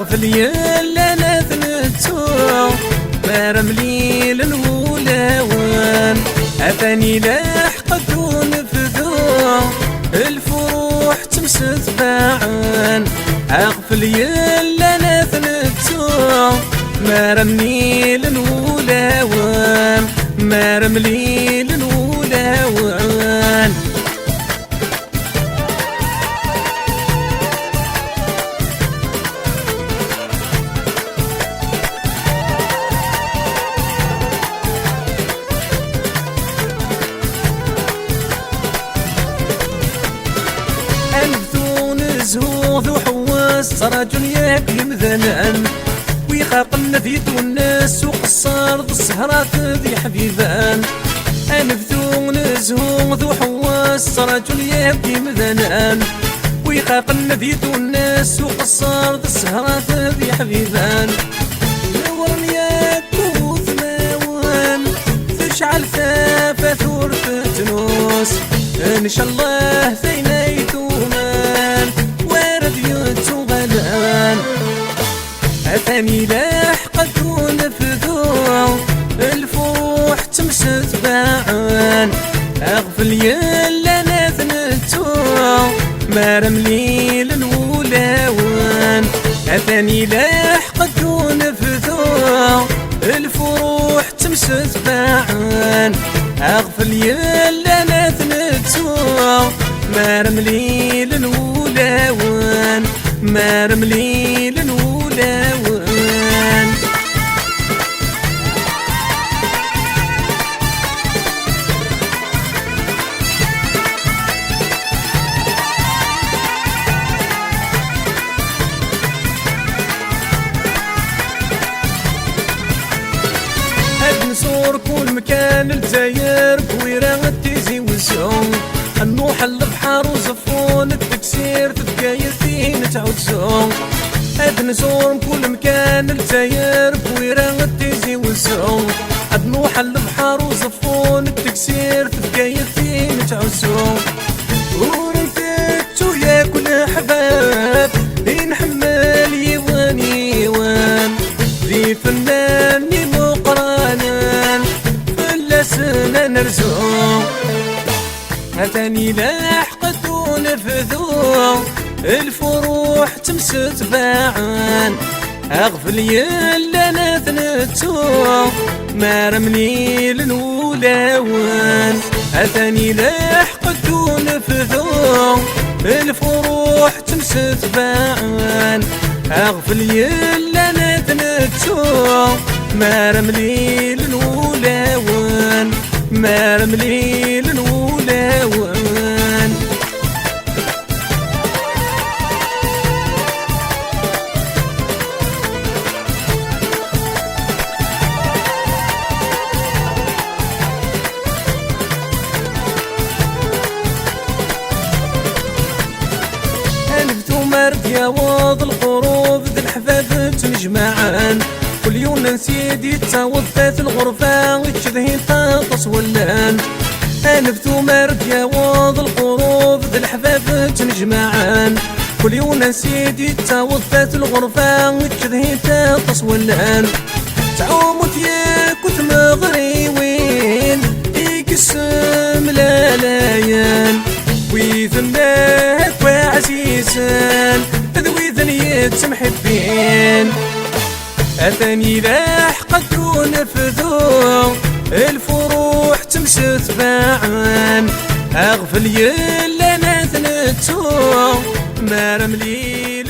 أغفل يلا ثنتو مرم ليل الولاوان أثاني لاحقد ونفذو الفروح تمسد باعان أغفل يلا ثنتو مرم ليل الولاوان مرم ليل الولاوان زهوذ وحواس رجل ياكل مذنان ويخاقن ذي الناس وقصار ذي السهرات ذي حبيبان أنفذون زهوذ وحواس رجل ياكل مذنان ويخاقن ذي الناس وقصار ذي السهرات ذي حبيبان نورن ياكو ثماوان تشعل ثافة ثور فتنوس إن شاء الله ثينيتومان أثاني لاحقد ونفذو الفروح تمسد باعان أغفل يلا نثنتو مرم ليل الولاوان أثاني لاحقد ونفذو الفروح تمسد باعان أغفل يلا نثنتو مرم ليل الولاوان مرم ليل الولاوان هاد نصور كل مكان الجزاير كويرة تيزي وزعوم النوح البحر وزفون التكسير تبقى يثين تعوزهم هاد نزور كل مكان الجزاير كويرة تيزي وزعوم النوح البحر وزفون التكسير تبقى يثين تعوزهم ورثتو يا كل حباب ينحمل يوان يوان ذي فناني مقرانا فلسنا نرزوم أثاني لاحقد ونفذو الفروح تمسد باعان أغفل يلا نثنتو مرم ليل الولاوان أثاني لاحقد ونفذو الفروح تمسد باعان أغفل يلا نثنتو مرم ليل الولاوان مرم ليل الولاوان أنفتو مرد يا واض الغروب ذي الحفاظ تنجمعان كل يوم نسيدي تاوضت الغرفة وتشذهين تاطس ولان أنفتو مرد يا واض الغروب ذي الحفاظ تنجمعان كل يوم نسيدي تاوضت الغرفة وتشذهين تاطس ولان تعومت ياك وتمغريوين يقسم لاليان ويثناك وعزيزان ذوي ذنية محبين أثاني لاحقد ونفذو الفروح تمسد باعان أغفل يلا نثنتو مرم ليل